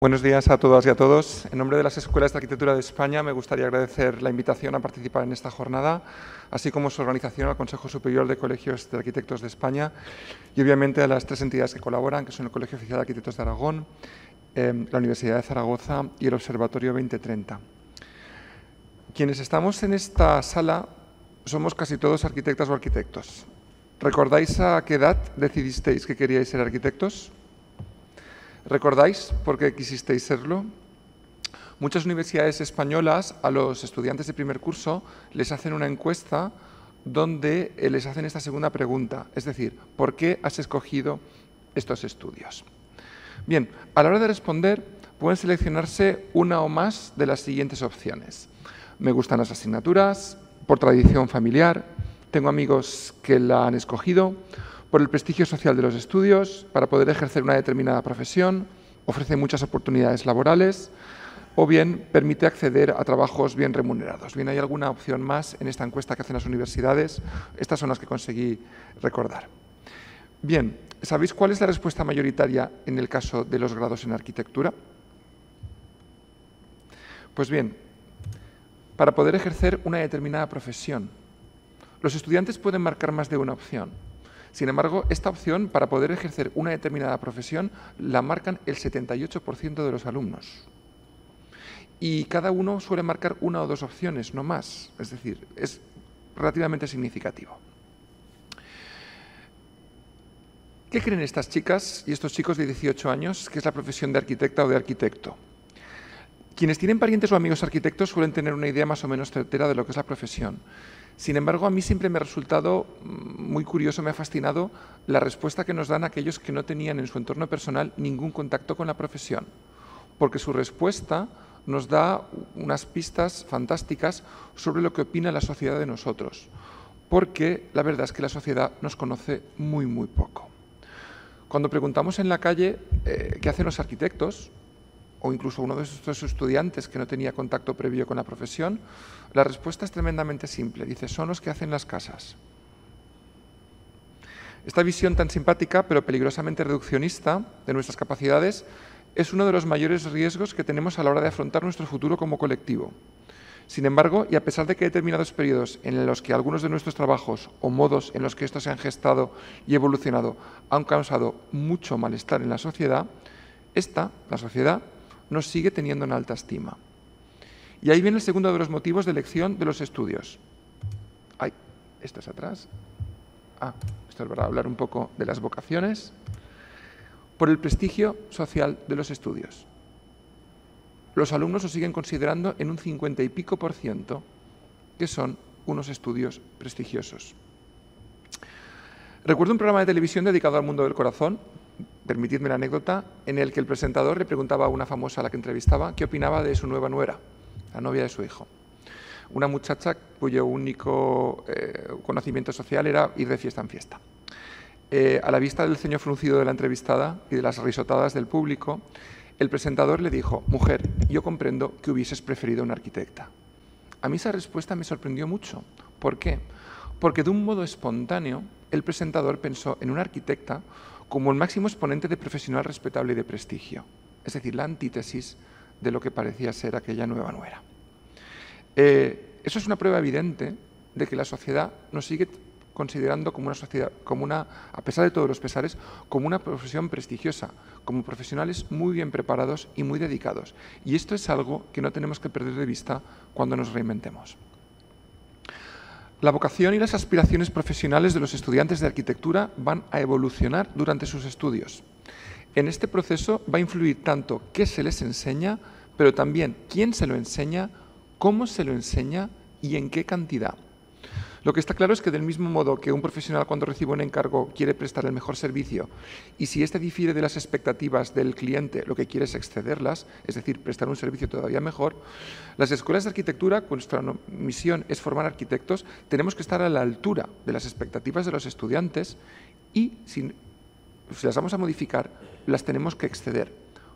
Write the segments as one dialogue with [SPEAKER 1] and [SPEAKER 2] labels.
[SPEAKER 1] Buenos días a todas y a todos. En nombre de las Escuelas de Arquitectura de España me gustaría agradecer la invitación a participar en esta jornada, así como su organización al Consejo Superior de Colegios de Arquitectos de España y obviamente a las tres entidades que colaboran, que son el Colegio Oficial de Arquitectos de Aragón, la Universidad de Zaragoza y el Observatorio 2030. Quienes estamos en esta sala somos casi todos arquitectas o arquitectos. ¿Recordáis a qué edad decidisteis que queríais ser arquitectos? ¿Recordáis por qué quisisteis serlo? Muchas universidades españolas a los estudiantes de primer curso les hacen una encuesta donde les hacen esta segunda pregunta, es decir, ¿por qué has escogido estos estudios? Bien, a la hora de responder pueden seleccionarse una o más de las siguientes opciones. Me gustan las asignaturas, por tradición familiar, tengo amigos que la han escogido, por el prestigio social de los estudios, para poder ejercer una determinada profesión, ofrece muchas oportunidades laborales o bien permite acceder a trabajos bien remunerados. Bien, hay alguna opción más en esta encuesta que hacen las universidades. Estas son las que conseguí recordar. Bien, ¿sabéis cuál es la respuesta mayoritaria en el caso de los grados en arquitectura? Pues bien, para poder ejercer una determinada profesión. Los estudiantes pueden marcar más de una opción. Sin embargo, esta opción, para poder ejercer una determinada profesión, la marcan el 78% de los alumnos. Y cada uno suele marcar una o dos opciones, no más. Es decir, es relativamente significativo. ¿Qué creen estas chicas y estos chicos de 18 años que es la profesión de arquitecta o de arquitecto? Quienes tienen parientes o amigos arquitectos suelen tener una idea más o menos certera de lo que es la profesión. Sin embargo, a mí siempre me ha resultado muy curioso, me ha fascinado la respuesta que nos dan aquellos que no tenían en su entorno personal ningún contacto con la profesión, porque su respuesta nos da unas pistas fantásticas sobre lo que opina la sociedad de nosotros, porque la verdad es que la sociedad nos conoce muy, muy poco. Cuando preguntamos en la calle qué hacen los arquitectos, o incluso uno de estos estudiantes que no tenía contacto previo con la profesión, la respuesta es tremendamente simple. Dice, son los que hacen las casas. Esta visión tan simpática, pero peligrosamente reduccionista de nuestras capacidades, es uno de los mayores riesgos que tenemos a la hora de afrontar nuestro futuro como colectivo. Sin embargo, y a pesar de que hay determinados periodos en los que algunos de nuestros trabajos o modos en los que estos se han gestado y evolucionado han causado mucho malestar en la sociedad, la sociedad, nos sigue teniendo en alta estima. Y ahí viene el segundo de los motivos de elección de los estudios. Ay, esto es atrás. Esto es para hablar un poco de las vocaciones. Por el prestigio social de los estudios. Los alumnos lo siguen considerando en un 50 y pico % que son unos estudios prestigiosos. Recuerdo un programa de televisión dedicado al mundo del corazón, permitidme la anécdota, en el que el presentador le preguntaba a una famosa a la que entrevistaba qué opinaba de su nueva nuera, la novia de su hijo. Una muchacha cuyo único conocimiento social era ir de fiesta en fiesta. A la vista del ceño fruncido de la entrevistada y de las risotadas del público, el presentador le dijo, mujer, yo comprendo que hubieses preferido una arquitecta. A mí esa respuesta me sorprendió mucho. ¿Por qué? Porque de un modo espontáneo, el presentador pensó en una arquitecta como el máximo exponente de profesional respetable y de prestigio. Es decir, la antítesis de lo que parecía ser aquella nueva nuera. Eso es una prueba evidente de que la sociedad nos sigue considerando como una sociedad, a pesar de todos los pesares, como una profesión prestigiosa, como profesionales muy bien preparados y muy dedicados. Y esto es algo que no tenemos que perder de vista cuando nos reinventemos. La vocación y las aspiraciones profesionales de los estudiantes de arquitectura van a evolucionar durante sus estudios. En este proceso va a influir tanto qué se les enseña, pero también quién se lo enseña, cómo se lo enseña y en qué cantidad. Lo que está claro es que del mismo modo que un profesional cuando recibe un encargo quiere prestar el mejor servicio y si éste difiere de las expectativas del cliente, lo que quiere es excederlas, es decir, prestar un servicio todavía mejor, las escuelas de arquitectura, nuestra misión es formar arquitectos, tenemos que estar a la altura de las expectativas de los estudiantes y si las vamos a modificar, las tenemos que exceder.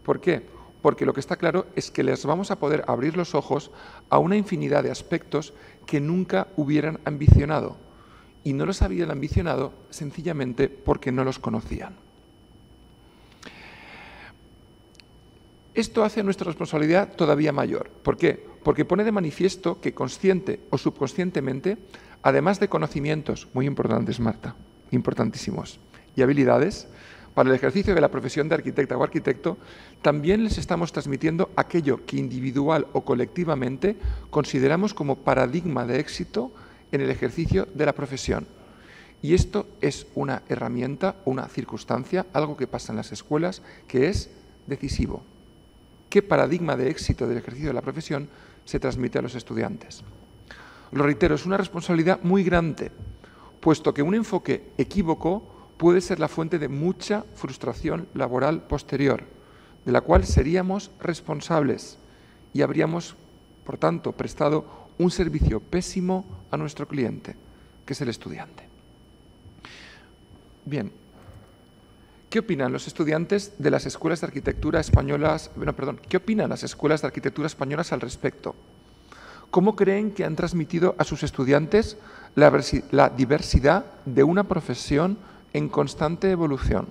[SPEAKER 1] ¿Por qué? Porque lo que está claro es que les vamos a poder abrir los ojos a una infinidad de aspectos que nunca hubieran ambicionado. Y no los habían ambicionado sencillamente porque no los conocían. Esto hace nuestra responsabilidad todavía mayor. ¿Por qué? Porque pone de manifiesto que consciente o subconscientemente, además de conocimientos, muy importantes, Marta, importantísimos, y habilidades, para el ejercicio de la profesión de arquitecta o arquitecto, también les estamos transmitiendo aquello que individual o colectivamente consideramos como paradigma de éxito en el ejercicio de la profesión. Y esto es una herramienta, una circunstancia, algo que pasa en las escuelas, que es decisivo. ¿Qué paradigma de éxito del ejercicio de la profesión se transmite a los estudiantes? Lo reitero, es una responsabilidad muy grande, puesto que un enfoque equívoco puede ser la fuente de mucha frustración laboral posterior, de la cual seríamos responsables y habríamos, por tanto, prestado un servicio pésimo a nuestro cliente, que es el estudiante. Bien, ¿qué opinan los estudiantes de las escuelas de arquitectura españolas? ¿Qué opinan las escuelas de arquitectura españolas al respecto? ¿Cómo creen que han transmitido a sus estudiantes la diversidad de una profesión en constante evolución?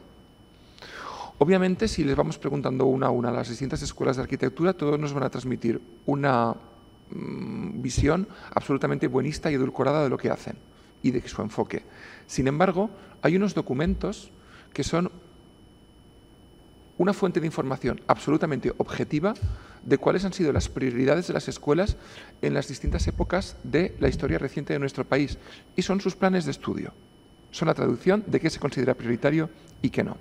[SPEAKER 1] Obviamente, si les vamos preguntando una a una a las distintas escuelas de arquitectura, todos nos van a transmitir una visión absolutamente buenista y edulcorada de lo que hacen y de su enfoque. Sin embargo, hay unos documentos que son una fuente de información absolutamente objetiva de cuáles han sido las prioridades de las escuelas en las distintas épocas de la historia reciente de nuestro país, y son sus planes de estudio. Son la traducción de qué se considera prioritario y qué no.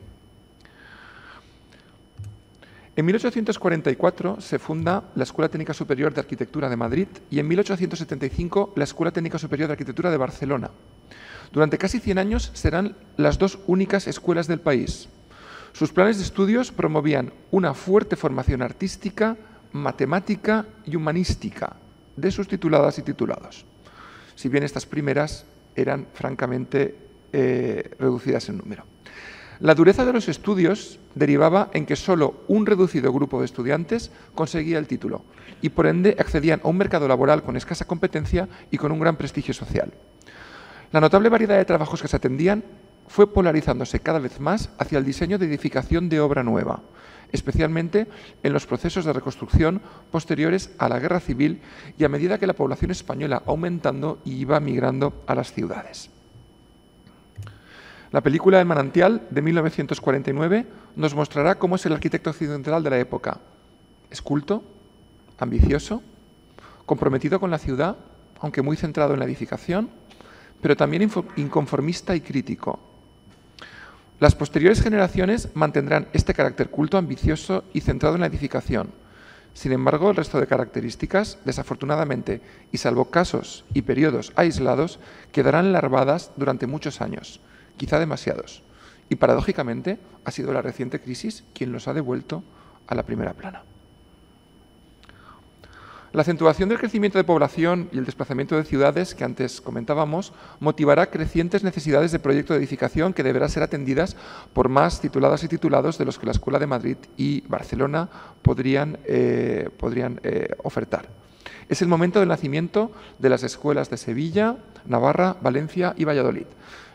[SPEAKER 1] En 1844 se funda la Escuela Técnica Superior de Arquitectura de Madrid y en 1875 la Escuela Técnica Superior de Arquitectura de Barcelona. Durante casi 100 años serán las dos únicas escuelas del país. Sus planes de estudios promovían una fuerte formación artística, matemática y humanística de sus tituladas y titulados, si bien estas primeras eran francamente reducidas en número. La dureza de los estudios derivaba en que solo un reducido grupo de estudiantes conseguía el título y, por ende, accedían a un mercado laboral con escasa competencia y con un gran prestigio social. La notable variedad de trabajos que se atendían fue polarizándose cada vez más hacia el diseño de edificación de obra nueva, especialmente en los procesos de reconstrucción posteriores a la Guerra Civil y a medida que la población española aumentando y iba migrando a las ciudades. La película El manantial, de 1949, nos mostrará cómo es el arquitecto occidental de la época. Es culto, ambicioso, comprometido con la ciudad, aunque muy centrado en la edificación, pero también inconformista y crítico. Las posteriores generaciones mantendrán este carácter culto, ambicioso y centrado en la edificación. Sin embargo, el resto de características, desafortunadamente, y salvo casos y periodos aislados, quedarán larvadas durante muchos años, quizá demasiados. Y paradójicamente, ha sido la reciente crisis quien los ha devuelto a la primera plana. La acentuación del crecimiento de población y el desplazamiento de ciudades que antes comentábamos motivará crecientes necesidades de proyecto de edificación que deberán ser atendidas por más tituladas y titulados de los que la Escuela de Madrid y Barcelona podrían ofertar. Es el momento del nacimiento de las escuelas de Sevilla, Navarra, Valencia y Valladolid.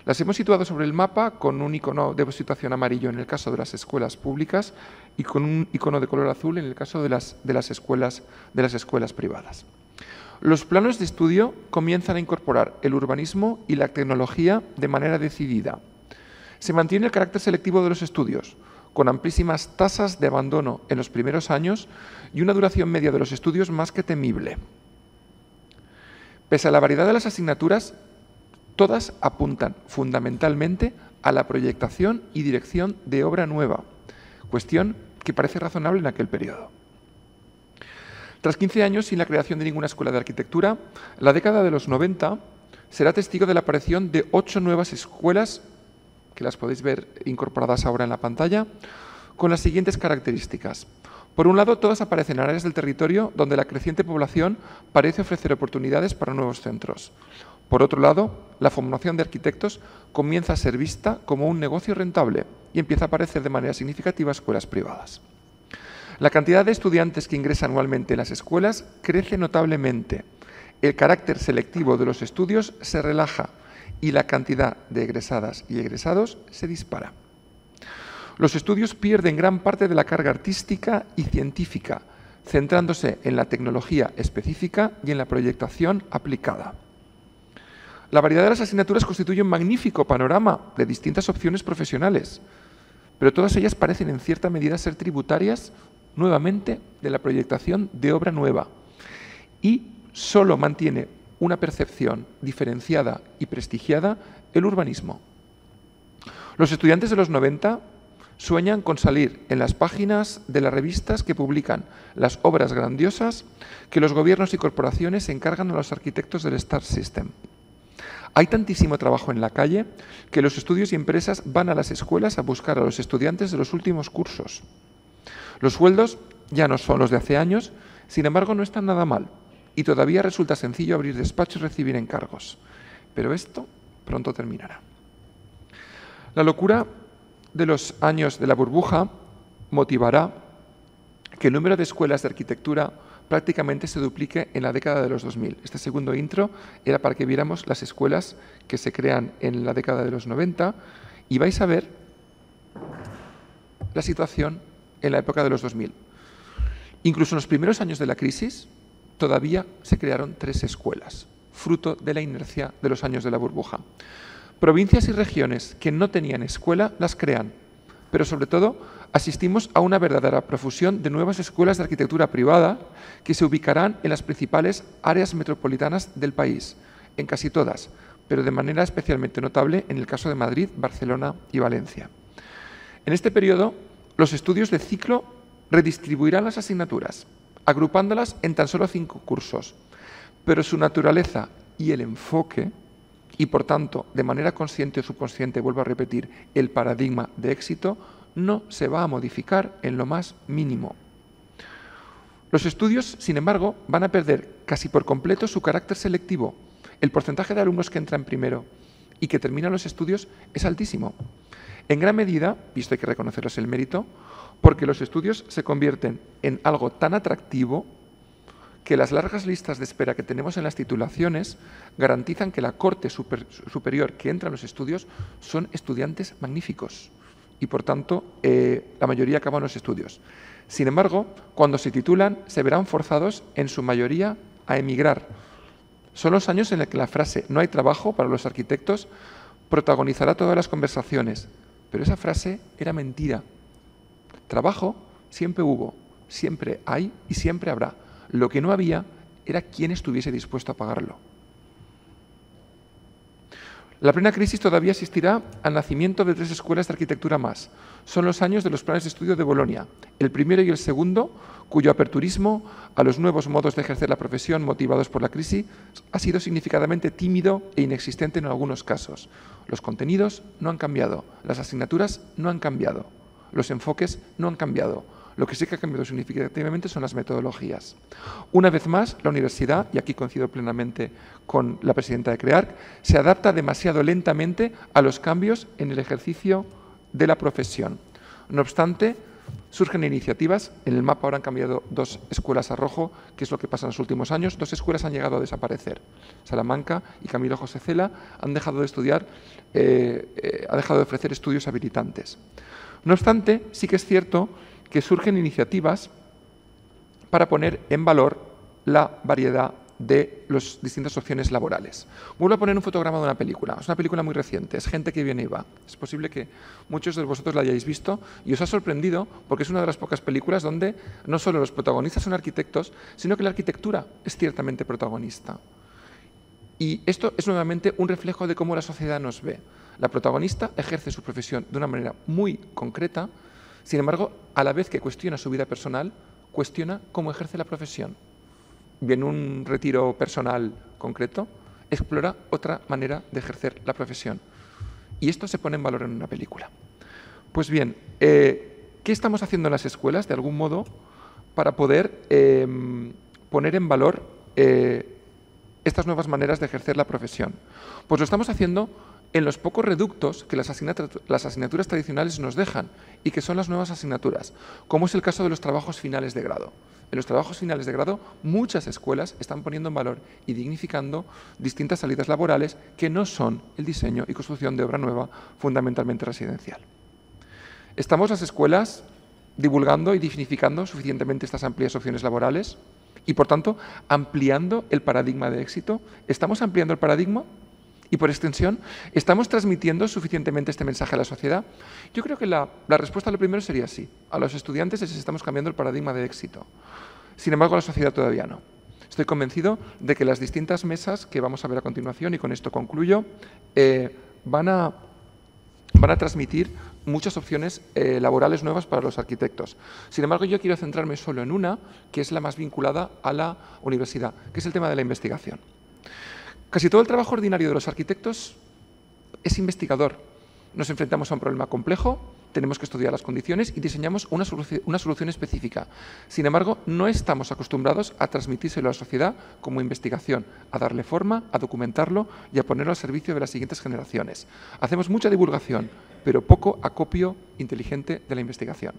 [SPEAKER 1] Las hemos situado sobre el mapa con un icono de situación amarillo en el caso de las escuelas públicas y con un icono de color azul en el caso de las escuelas privadas. Los planos de estudio comienzan a incorporar el urbanismo y la tecnología de manera decidida. Se mantiene el carácter selectivo de los estudios, con amplísimas tasas de abandono en los primeros años y una duración media de los estudios más que temible. Pese a la variedad de las asignaturas, todas apuntan fundamentalmente a la proyectación y dirección de obra nueva, cuestión que parece razonable en aquel periodo. Tras 15 años sin la creación de ninguna escuela de arquitectura, la década de los 90 será testigo de la aparición de 8 nuevas escuelas, que las podéis ver incorporadas ahora en la pantalla, con las siguientes características. Por un lado, todas aparecen en áreas del territorio donde la creciente población parece ofrecer oportunidades para nuevos centros. Por otro lado, la formación de arquitectos comienza a ser vista como un negocio rentable y empieza a aparecer de manera significativa escuelas privadas. La cantidad de estudiantes que ingresan anualmente en las escuelas crece notablemente. El carácter selectivo de los estudios se relaja y la cantidad de egresadas y egresados se dispara. Los estudios pierden gran parte de la carga artística y científica, centrándose en la tecnología específica y en la proyectación aplicada. La variedad de las asignaturas constituye un magnífico panorama de distintas opciones profesionales, pero todas ellas parecen en cierta medida ser tributarias, nuevamente, de la proyectación de obra nueva y solo mantiene una percepción diferenciada y prestigiada el urbanismo. Los estudiantes de los 90 sueñan con salir en las páginas de las revistas que publican las obras grandiosas que los gobiernos y corporaciones encargan a los arquitectos del Star System. Hay tantísimo trabajo en la calle que los estudios y empresas van a las escuelas a buscar a los estudiantes de los últimos cursos. Los sueldos ya no son los de hace años, sin embargo no están nada mal y todavía resulta sencillo abrir despachos y recibir encargos. Pero esto pronto terminará. La locura de los años de la burbuja motivará que el número de escuelas de arquitectura prácticamente se duplique en la década de los 2000. Este segundo intro era para que viéramos las escuelas que se crean en la década de los 90 y vais a ver la situación en la época de los 2000. Incluso en los primeros años de la crisis todavía se crearon 3 escuelas, fruto de la inercia de los años de la burbuja. Provincias y regiones que no tenían escuela las crean, pero sobre todo asistimos a una verdadera profusión de nuevas escuelas de arquitectura privada que se ubicarán en las principales áreas metropolitanas del país, en casi todas, pero de manera especialmente notable en el caso de Madrid, Barcelona y Valencia. En este periodo, los estudios de ciclo redistribuirán las asignaturas, agrupándolas en tan solo 5 cursos, pero su naturaleza y el enfoque, y por tanto, de manera consciente o subconsciente, vuelvo a repetir, el paradigma de éxito, no se va a modificar en lo más mínimo. Los estudios, sin embargo, van a perder casi por completo su carácter selectivo. El porcentaje de alumnos que entran primero y que terminan los estudios es altísimo. En gran medida, y esto hay que reconocerles el mérito, porque los estudios se convierten en algo tan atractivo que las largas listas de espera que tenemos en las titulaciones garantizan que la corte superior que entra en los estudios son estudiantes magníficos y, por tanto, la mayoría acaban los estudios. Sin embargo, cuando se titulan, se verán forzados, en su mayoría, a emigrar. Son los años en los que la frase «no hay trabajo» para los arquitectos protagonizará todas las conversaciones, pero esa frase era mentira. Trabajo siempre hubo, siempre hay y siempre habrá. Lo que no había era quien estuviese dispuesto a pagarlo. La plena crisis todavía asistirá al nacimiento de 3 escuelas de arquitectura más. Son los años de los planes de estudio de Bolonia, el primero y el segundo, cuyo aperturismo a los nuevos modos de ejercer la profesión motivados por la crisis ha sido significativamente tímido e inexistente en algunos casos. Los contenidos no han cambiado, las asignaturas no han cambiado, los enfoques no han cambiado. Lo que sí que ha cambiado significativamente son las metodologías. Una vez más, la universidad, y aquí coincido plenamente con la presidenta de CREARC, se adapta demasiado lentamente a los cambios en el ejercicio de la profesión. No obstante, surgen iniciativas. En el mapa ahora han cambiado 2 escuelas a rojo, que es lo que pasa en los últimos años. 2 escuelas han llegado a desaparecer. Salamanca y Camilo José Cela han dejado de estudiar, ha dejado de ofrecer estudios habilitantes. No obstante, sí que es cierto que surgen iniciativas para poner en valor la variedad de las distintas opciones laborales. Vuelvo a poner un fotograma de una película. Es una película muy reciente, es Gente que viene y va. Es posible que muchos de vosotros la hayáis visto y os ha sorprendido porque es una de las pocas películas donde no solo los protagonistas son arquitectos, sino que la arquitectura es ciertamente protagonista. Y esto es nuevamente un reflejo de cómo la sociedad nos ve. La protagonista ejerce su profesión de una manera muy concreta. Sin embargo, a la vez que cuestiona su vida personal, cuestiona cómo ejerce la profesión. Y en un retiro personal concreto, explora otra manera de ejercer la profesión. Y esto se pone en valor en una película. Pues bien, ¿qué estamos haciendo en las escuelas, de algún modo, para poder poner en valor estas nuevas maneras de ejercer la profesión? Pues lo estamos haciendo en los pocos reductos que las asignaturas tradicionales nos dejan y que son las nuevas asignaturas, como es el caso de los trabajos finales de grado. En los trabajos finales de grado, muchas escuelas están poniendo en valor y dignificando distintas salidas laborales que no son el diseño y construcción de obra nueva, fundamentalmente residencial. ¿Estamos las escuelas divulgando y dignificando suficientemente estas amplias opciones laborales? Y, por tanto, ampliando el paradigma de éxito. ¿Estamos ampliando el paradigma? Y, por extensión, ¿estamos transmitiendo suficientemente este mensaje a la sociedad? Yo creo que la respuesta a lo primero sería sí. A los estudiantes les estamos cambiando el paradigma de éxito. Sin embargo, a la sociedad todavía no. Estoy convencido de que las distintas mesas que vamos a ver a continuación, y con esto concluyo, van a transmitir muchas opciones laborales nuevas para los arquitectos. Sin embargo, yo quiero centrarme solo en una, que es la más vinculada a la universidad, que es el tema de la investigación. Casi todo el trabajo ordinario de los arquitectos es investigador. Nos enfrentamos a un problema complejo, tenemos que estudiar las condiciones y diseñamos una solución específica. Sin embargo, no estamos acostumbrados a transmitírselo a la sociedad como investigación, a darle forma, a documentarlo y a ponerlo al servicio de las siguientes generaciones. Hacemos mucha divulgación, pero poco acopio inteligente de la investigación.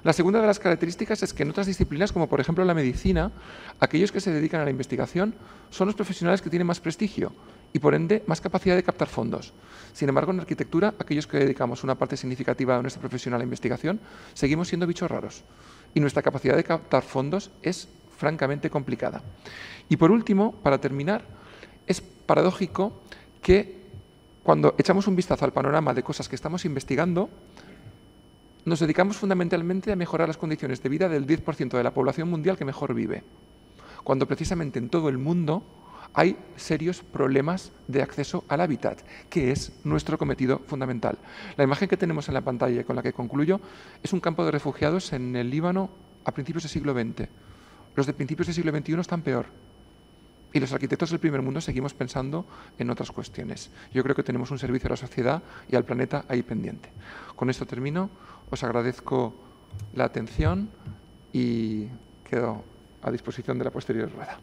[SPEAKER 1] La segunda de las características es que en otras disciplinas, como por ejemplo la medicina, aquellos que se dedican a la investigación son los profesionales que tienen más prestigio y, por ende, más capacidad de captar fondos. Sin embargo, en arquitectura, aquellos que dedicamos una parte significativa de nuestra profesión a la investigación, seguimos siendo bichos raros. Y nuestra capacidad de captar fondos es francamente complicada. Y por último, para terminar, es paradójico que cuando echamos un vistazo al panorama de cosas que estamos investigando, nos dedicamos fundamentalmente a mejorar las condiciones de vida del 10% de la población mundial que mejor vive, cuando precisamente en todo el mundo hay serios problemas de acceso al hábitat, que es nuestro cometido fundamental. La imagen que tenemos en la pantalla y con la que concluyo es un campo de refugiados en el Líbano a principios del siglo XX. Los de principios del siglo XXI están peor. Y los arquitectos del primer mundo seguimos pensando en otras cuestiones. Yo creo que tenemos un servicio a la sociedad y al planeta ahí pendiente. Con esto termino. Os agradezco la atención y quedo a disposición de la posterior rueda.